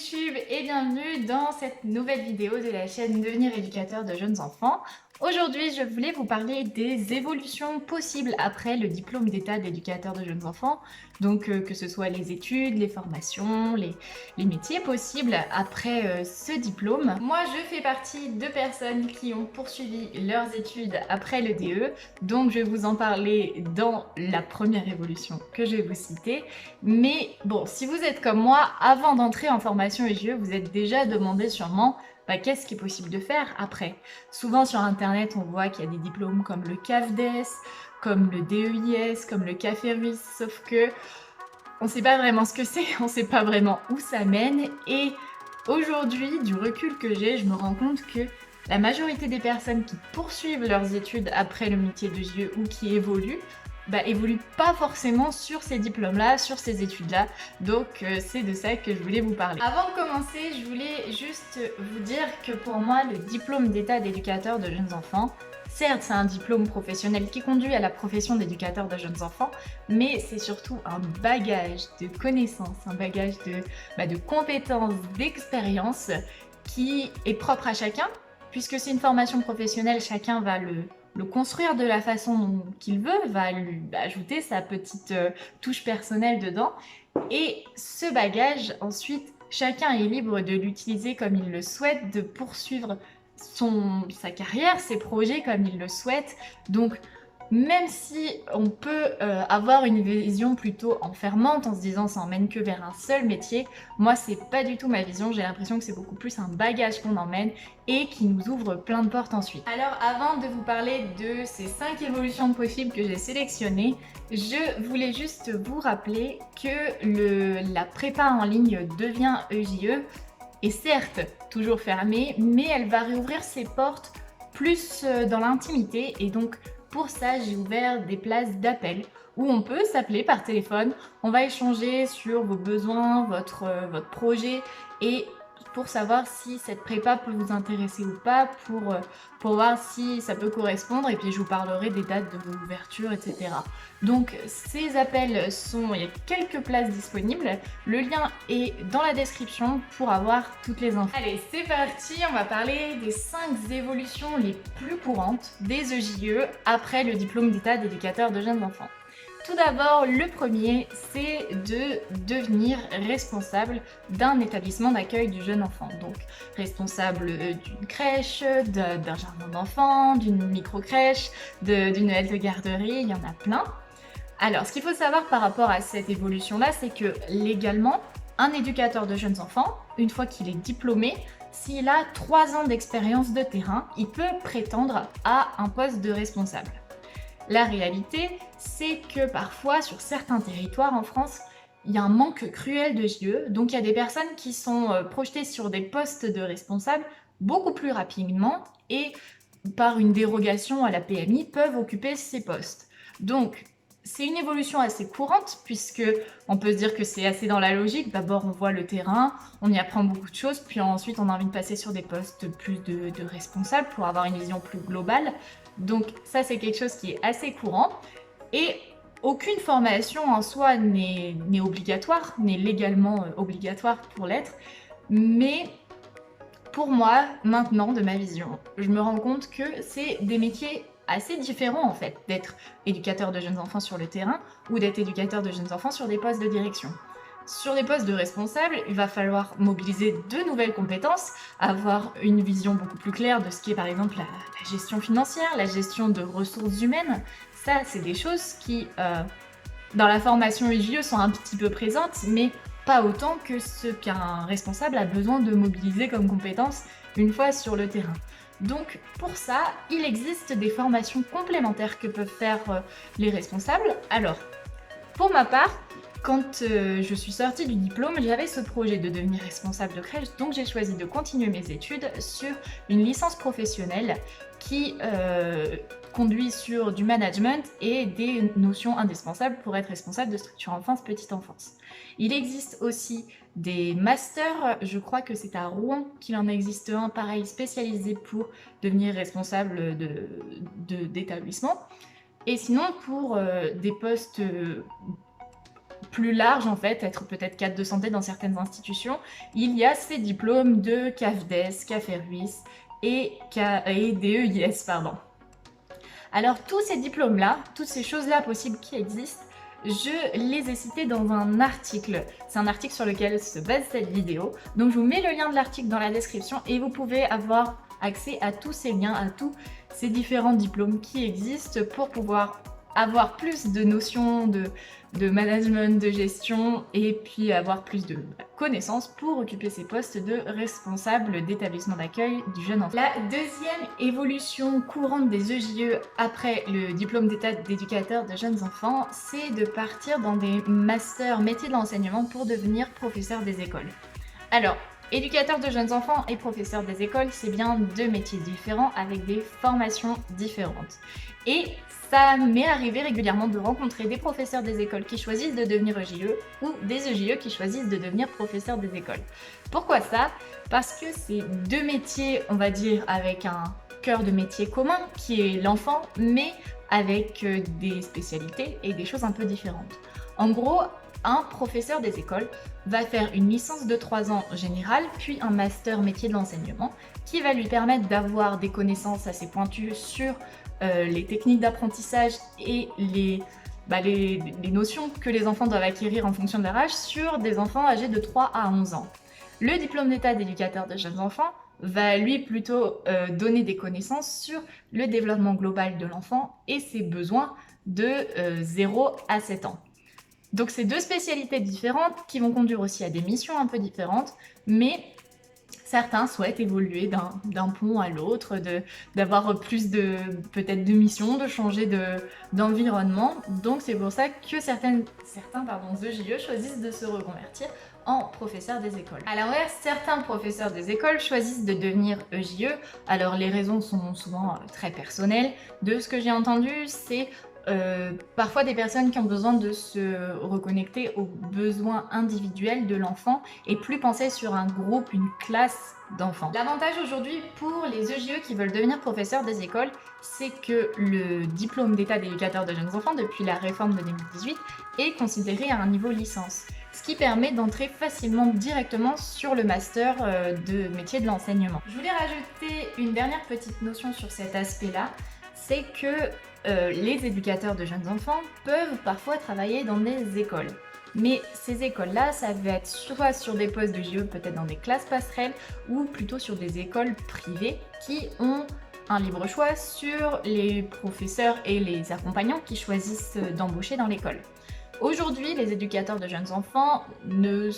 YouTube et bienvenue dans cette nouvelle vidéo de la chaîne Devenir éducateur de jeunes enfants. Aujourd'hui, je voulais vous parler des évolutions possibles après le diplôme d'état d'éducateur de jeunes enfants. Donc que ce soit les études, les formations, les métiers possibles après ce diplôme. Moi, je fais partie de personnes qui ont poursuivi leurs études après le DE. Donc je vais vous en parler dans la première évolution que je vais vous citer. Mais bon, si vous êtes comme moi, avant d'entrer en formation EGE, vous êtes déjà demandé sûrement qu'est-ce qui est possible de faire après. Souvent sur internet, on voit qu'il y a des diplômes comme le CAFDES, comme le DEIS, comme le CAFERUIS, sauf que on sait pas vraiment ce que c'est, on sait pas vraiment où ça mène, et aujourd'hui, du recul que j'ai, je me rends compte que la majorité des personnes qui poursuivent leurs études après le métier de JE ou qui évoluent, évoluent pas forcément sur ces diplômes-là, sur ces études-là. Donc c'est de ça que je voulais vous parler. Avant de commencer, je voulais juste vous dire que pour moi, le diplôme d'état d'éducateur de jeunes enfants, certes, c'est un diplôme professionnel qui conduit à la profession d'éducateur de jeunes enfants, mais c'est surtout un bagage de connaissances, un bagage de compétences, d'expériences qui est propre à chacun, puisque c'est une formation professionnelle, chacun va le construire de la façon qu'il veut, va lui ajouter sa petite touche personnelle dedans. Et ce bagage, ensuite, chacun est libre de l'utiliser comme il le souhaite, de poursuivre sa carrière, ses projets comme il le souhaite. Donc, même si on peut avoir une vision plutôt enfermante en se disant ça emmène que vers un seul métier, moi c'est pas du tout ma vision, j'ai l'impression que c'est beaucoup plus un bagage qu'on emmène et qui nous ouvre plein de portes ensuite. Alors avant de vous parler de ces 5 évolutions possibles que j'ai sélectionnées, je voulais juste vous rappeler que la prépa en ligne devient EJE est certes toujours fermée, mais elle va réouvrir ses portes plus dans l'intimité, et donc pour ça, j'ai ouvert des places d'appel où on peut s'appeler par téléphone. On va échanger sur vos besoins, votre projet, et pour savoir si cette prépa peut vous intéresser ou pas, pour voir si ça peut correspondre, et puis je vous parlerai des dates de réouverture, etc. Donc ces appels il y a quelques places disponibles. Le lien est dans la description pour avoir toutes les infos. Allez, c'est parti, on va parler des 5 évolutions les plus courantes des EJE après le diplôme d'état d'éducateur de jeunes enfants. Tout d'abord, le premier, c'est de devenir responsable d'un établissement d'accueil du jeune enfant. Donc, responsable d'une crèche, d'un jardin d'enfants, d'une micro-crèche, d'une aide de garderie, il y en a plein. Alors, ce qu'il faut savoir par rapport à cette évolution-là, c'est que légalement, un éducateur de jeunes enfants, une fois qu'il est diplômé, s'il a 3 ans d'expérience de terrain, il peut prétendre à un poste de responsable. La réalité, c'est que parfois, sur certains territoires en France, il y a un manque cruel de JE, donc il y a des personnes qui sont projetées sur des postes de responsables beaucoup plus rapidement et par une dérogation à la PMI peuvent occuper ces postes. Donc, c'est une évolution assez courante puisque on peut se dire que c'est assez dans la logique. D'abord, on voit le terrain, on y apprend beaucoup de choses, puis ensuite on a envie de passer sur des postes plus de responsables pour avoir une vision plus globale. Donc ça, c'est quelque chose qui est assez courant. Et aucune formation en soi n'est obligatoire, n'est légalement obligatoire pour l'être. Mais pour moi, maintenant, de ma vision, je me rends compte que c'est des métiers assez différents en fait, d'être éducateur de jeunes enfants sur le terrain ou d'être éducateur de jeunes enfants sur des postes de direction. Sur les postes de responsable, il va falloir mobiliser de nouvelles compétences, avoir une vision beaucoup plus claire de ce qui est par exemple la gestion financière, la gestion de ressources humaines. Ça, c'est des choses qui, dans la formation EJE, sont un petit peu présentes, mais pas autant que ce qu'un responsable a besoin de mobiliser comme compétences une fois sur le terrain. Donc pour ça, il existe des formations complémentaires que peuvent faire les responsables. Alors, pour ma part, quand je suis sortie du diplôme, j'avais ce projet de devenir responsable de crèche, donc j'ai choisi de continuer mes études sur une licence professionnelle qui conduit sur du management et des notions indispensables pour être responsable de structure enfance, petite enfance. Il existe aussi des masters, je crois que c'est à Rouen qu'il en existe un pareil spécialisé pour devenir responsable d'établissement. Et sinon, pour des postes plus large en fait, être peut-être cadre de santé dans certaines institutions, il y a ces diplômes de CAFDES, CAFERUIS et DEIS, pardon. Alors tous ces diplômes-là, toutes ces choses-là possibles qui existent, je les ai cités dans un article. C'est un article sur lequel se base cette vidéo. Donc je vous mets le lien de l'article dans la description et vous pouvez avoir accès à tous ces liens, à tous ces différents diplômes qui existent pour pouvoir avoir plus de notions de management, de gestion et puis avoir plus de connaissances pour occuper ces postes de responsable d'établissement d'accueil du jeune enfant. La deuxième évolution courante des EJE après le diplôme d'état d'éducateur de jeunes enfants, c'est de partir dans des masters métiers de l'enseignement pour devenir professeur des écoles. Alors, éducateur de jeunes enfants et professeur des écoles, c'est bien deux métiers différents avec des formations différentes. Et ça m'est arrivé régulièrement de rencontrer des professeurs des écoles qui choisissent de devenir EJE ou des EJE qui choisissent de devenir professeurs des écoles. Pourquoi ça? Parce que c'est deux métiers, on va dire, avec un cœur de métier commun qui est l'enfant, mais avec des spécialités et des choses un peu différentes. En gros, un professeur des écoles va faire une licence de 3 ans générale, puis un master métier de l'enseignement, qui va lui permettre d'avoir des connaissances assez pointues sur les techniques d'apprentissage et les notions que les enfants doivent acquérir en fonction de leur âge sur des enfants âgés de 3 à 11 ans. Le diplôme d'état d'éducateur de jeunes enfants va lui plutôt donner des connaissances sur le développement global de l'enfant et ses besoins de 0 à 7 ans. Donc c'est deux spécialités différentes qui vont conduire aussi à des missions un peu différentes, mais certains souhaitent évoluer d'un pont à l'autre, d'avoir plus de peut-être de missions, de changer d'environnement. Donc c'est pour ça que certains EJE choisissent de se reconvertir en professeurs des écoles. À l'inverse, certains professeurs des écoles choisissent de devenir EJE. Alors les raisons sont souvent très personnelles. De ce que j'ai entendu, c'est parfois des personnes qui ont besoin de se reconnecter aux besoins individuels de l'enfant et plus penser sur un groupe, une classe d'enfants. L'avantage aujourd'hui pour les EJE qui veulent devenir professeurs des écoles, c'est que le diplôme d'état d'éducateur de jeunes enfants depuis la réforme de 2018 est considéré à un niveau licence, ce qui permet d'entrer facilement directement sur le master de métier de l'enseignement. Je voulais rajouter une dernière petite notion sur cet aspect-là, c'est que les éducateurs de jeunes enfants peuvent parfois travailler dans des écoles. Mais ces écoles-là, ça va être soit sur des postes de JE, peut-être dans des classes passerelles, ou plutôt sur des écoles privées qui ont un libre choix sur les professeurs et les accompagnants qui choisissent d'embaucher dans l'école. Aujourd'hui, les éducateurs de jeunes enfants ne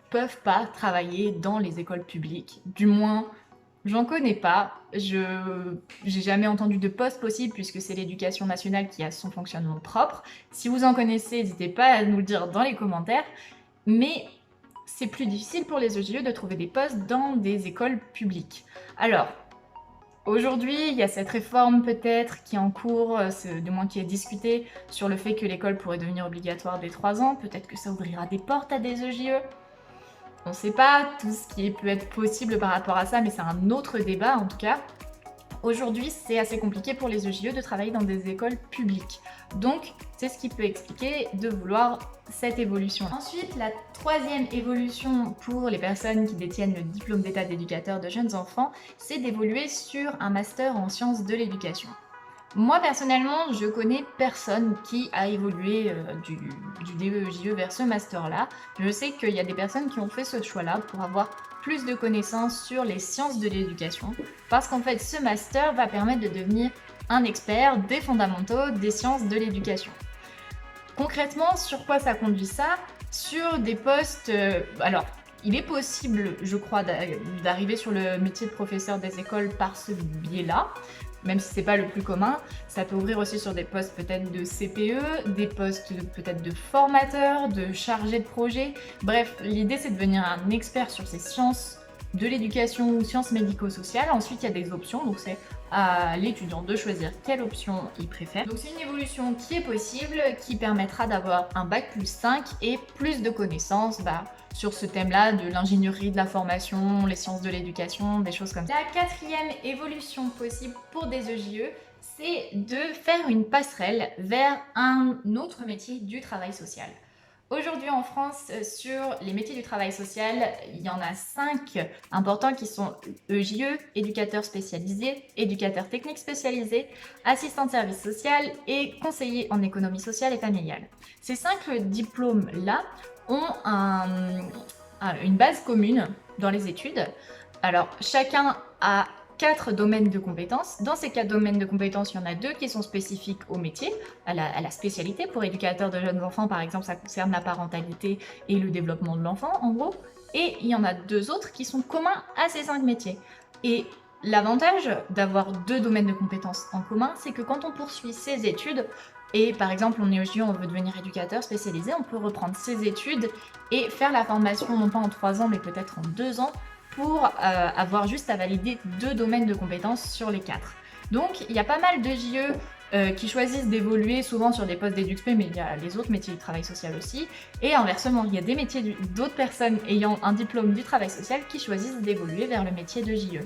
peuvent pas travailler dans les écoles publiques, du moins j'en connais pas, j'ai jamais entendu de poste possible puisque c'est l'éducation nationale qui a son fonctionnement propre. Si vous en connaissez, n'hésitez pas à nous le dire dans les commentaires. Mais c'est plus difficile pour les EJE de trouver des postes dans des écoles publiques. Alors, aujourd'hui, il y a cette réforme peut-être qui est en cours, du moins qui est discutée, sur le fait que l'école pourrait devenir obligatoire dès 3 ans. Peut-être que ça ouvrira des portes à des EJE. On ne sait pas tout ce qui peut être possible par rapport à ça, mais c'est un autre débat en tout cas. Aujourd'hui, c'est assez compliqué pour les EJE de travailler dans des écoles publiques. Donc, c'est ce qui peut expliquer de vouloir cette évolution. Ensuite, la troisième évolution pour les personnes qui détiennent le diplôme d'état d'éducateur de jeunes enfants, c'est d'évoluer sur un master en sciences de l'éducation. Moi personnellement, je connais personne qui a évolué du DE-EJE vers ce master-là. Je sais qu'il y a des personnes qui ont fait ce choix-là pour avoir plus de connaissances sur les sciences de l'éducation, parce qu'en fait, ce master va permettre de devenir un expert des fondamentaux des sciences de l'éducation. Concrètement, sur quoi ça conduit ça? Sur des postes... alors, il est possible, je crois, d'arriver sur le métier de professeur des écoles par ce biais-là, même si c'est pas le plus commun. Ça peut ouvrir aussi sur des postes peut-être de CPE, des postes peut-être de formateur, de chargé de projet. Bref, l'idée c'est de devenir un expert sur ces sciences de l'éducation ou sciences médico-sociales. Ensuite, il y a des options, donc c'est à l'étudiant de choisir quelle option il préfère. Donc c'est une évolution qui est possible, qui permettra d'avoir un bac+5 et plus de connaissances sur ce thème-là de l'ingénierie, de la formation, les sciences de l'éducation, des choses comme ça. La quatrième évolution possible pour des EJE, c'est de faire une passerelle vers un autre métier du travail social. Aujourd'hui en France, sur les métiers du travail social, il y en a 5 importants qui sont EJE, éducateur spécialisé, éducateur technique spécialisé, assistant de service social et conseiller en économie sociale et familiale. Ces 5 diplômes-là ont une base commune dans les études. Alors, chacun a 4 domaines de compétences. Dans ces 4 domaines de compétences, il y en a 2 qui sont spécifiques au métier, à la spécialité. Pour éducateur de jeunes enfants, par exemple, ça concerne la parentalité et le développement de l'enfant, en gros. Et il y en a 2 autres qui sont communs à ces 5 métiers. Et l'avantage d'avoir 2 domaines de compétences en commun, c'est que quand on poursuit ses études, et par exemple on est au JO, on veut devenir éducateur spécialisé, on peut reprendre ses études et faire la formation non pas en 3 ans mais peut-être en 2 ans, pour avoir juste à valider 2 domaines de compétences sur les 4. Donc il y a pas mal de JE qui choisissent d'évoluer souvent sur des postes d'éduc-spé, mais il y a les autres métiers du travail social aussi. Et inversement, il y a des métiers d'autres personnes ayant un diplôme du travail social qui choisissent d'évoluer vers le métier de JE.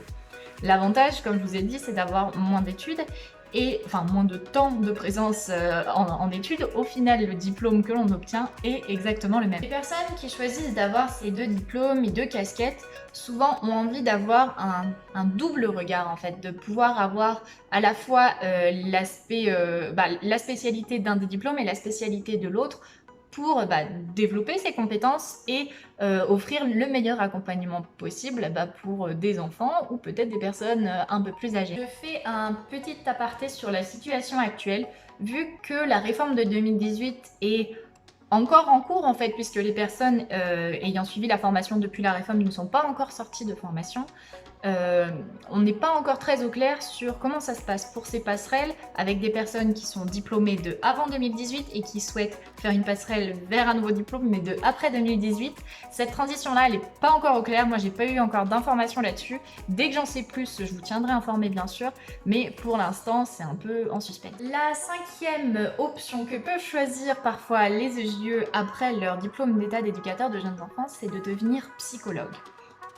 L'avantage, comme je vous ai dit, c'est d'avoir moins d'études et enfin moins de temps de présence en études. Au final, le diplôme que l'on obtient est exactement le même. Les personnes qui choisissent d'avoir ces 2 diplômes et 2 casquettes, souvent ont envie d'avoir un double regard en fait, de pouvoir avoir à la fois la spécialité d'un des diplômes et la spécialité de l'autre, pour développer ses compétences et offrir le meilleur accompagnement possible pour des enfants ou peut-être des personnes un peu plus âgées. Je fais un petit aparté sur la situation actuelle, vu que la réforme de 2018 est encore en cours en fait, puisque les personnes ayant suivi la formation depuis la réforme ne sont pas encore sorties de formation. On n'est pas encore très au clair sur comment ça se passe pour ces passerelles avec des personnes qui sont diplômées de avant 2018 et qui souhaitent faire une passerelle vers un nouveau diplôme mais de après 2018. Cette transition-là, elle n'est pas encore au clair. Moi, j'ai pas eu encore d'informations là-dessus. Dès que j'en sais plus, je vous tiendrai informé bien sûr, mais pour l'instant, c'est un peu en suspens. La 5e option que peuvent choisir parfois les EJE après leur diplôme d'état d'éducateur de jeunes enfants, c'est de devenir psychologue.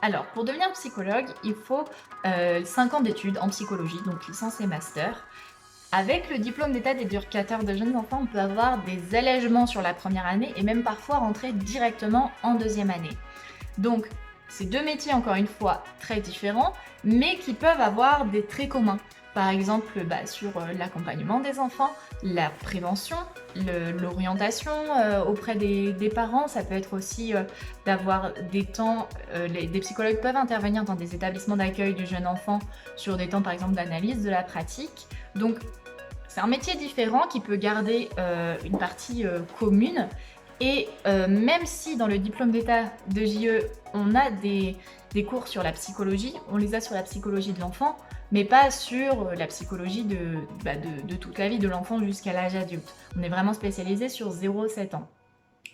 Alors, pour devenir psychologue, il faut 5 ans d'études en psychologie, donc licence et master. Avec le diplôme d'état d'éducateur de jeunes enfants, on peut avoir des allègements sur la première année et même parfois rentrer directement en 2e année. Donc, c'est 2 métiers, encore une fois, très différents, mais qui peuvent avoir des traits communs. Par exemple, sur l'accompagnement des enfants, la prévention, l'orientation auprès des parents. Ça peut être aussi d'avoir des temps, des psychologues peuvent intervenir dans des établissements d'accueil du jeune enfant sur des temps par exemple d'analyse de la pratique. Donc c'est un métier différent qui peut garder une partie commune. Et même si dans le diplôme d'état de JE, on a des cours sur la psychologie, on les a sur la psychologie de l'enfant, mais pas sur la psychologie de toute la vie de l'enfant jusqu'à l'âge adulte. On est vraiment spécialisé sur 0-7 ans.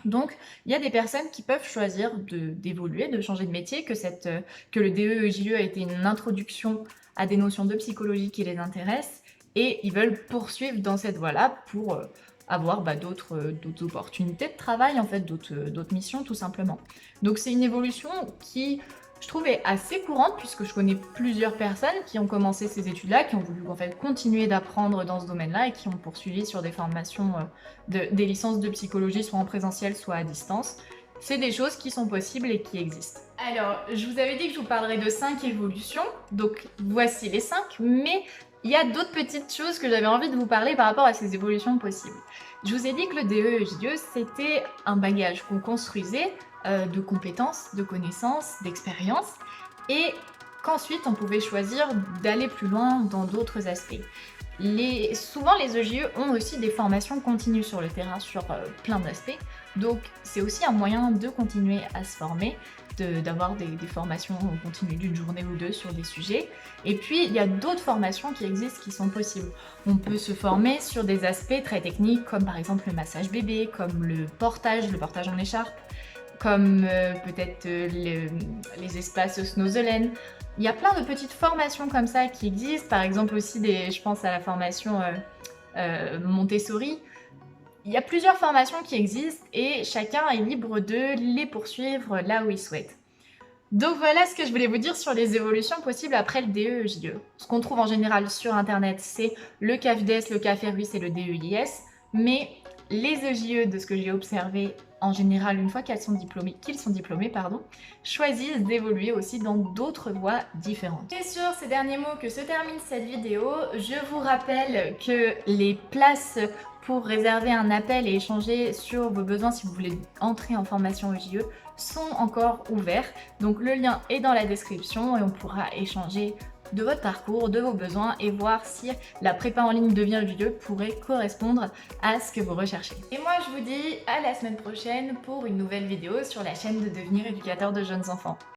Donc, il y a des personnes qui peuvent choisir d'évoluer, de changer de métier, que le DE-JE a été une introduction à des notions de psychologie qui les intéressent, et ils veulent poursuivre dans cette voie-là pour avoir d'autres opportunités de travail, en fait, d'autres missions, tout simplement. Donc c'est une évolution qui, je trouve, est assez courante, puisque je connais plusieurs personnes qui ont commencé ces études-là, qui ont voulu en fait continuer d'apprendre dans ce domaine-là et qui ont poursuivi sur des formations, des licences de psychologie, soit en présentiel, soit à distance. C'est des choses qui sont possibles et qui existent. Alors, je vous avais dit que je vous parlerais de 5 évolutions, donc voici les 5, mais il y a d'autres petites choses que j'avais envie de vous parler par rapport à ces évolutions possibles. Je vous ai dit que le DE-JE, c'était un bagage qu'on construisait de compétences, de connaissances, d'expériences, et qu'ensuite on pouvait choisir d'aller plus loin dans d'autres aspects. Souvent les EJE ont aussi des formations continues sur le terrain sur plein d'aspects, donc c'est aussi un moyen de continuer à se former, d'avoir des formations continues d'une journée ou 2 sur des sujets. Et puis il y a d'autres formations qui existent qui sont possibles. On peut se former sur des aspects très techniques comme par exemple le massage bébé, comme le portage en écharpe, comme peut-être les espaces Snozelen. Il y a plein de petites formations comme ça qui existent, par exemple aussi je pense à la formation Montessori. Il y a plusieurs formations qui existent et chacun est libre de les poursuivre là où il souhaite. Donc voilà ce que je voulais vous dire sur les évolutions possibles après le DE-JE. Ce qu'on trouve en général sur internet, c'est le CAFDES, le CAFERUS et le DEIS, mais les EJE, de ce que j'ai observé, en général, une fois qu'ils sont diplômés, pardon, choisissent d'évoluer aussi dans d'autres voies différentes. C'est sur ces derniers mots que se termine cette vidéo. Je vous rappelle que les places pour réserver un appel et échanger sur vos besoins si vous voulez entrer en formation EJE sont encore ouverts. Donc le lien est dans la description et on pourra échanger de votre parcours, de vos besoins et voir si la prépa en ligne devient EJE pourrait correspondre à ce que vous recherchez. Et moi je vous dis à la semaine prochaine pour une nouvelle vidéo sur la chaîne de Devenir éducateur de jeunes enfants.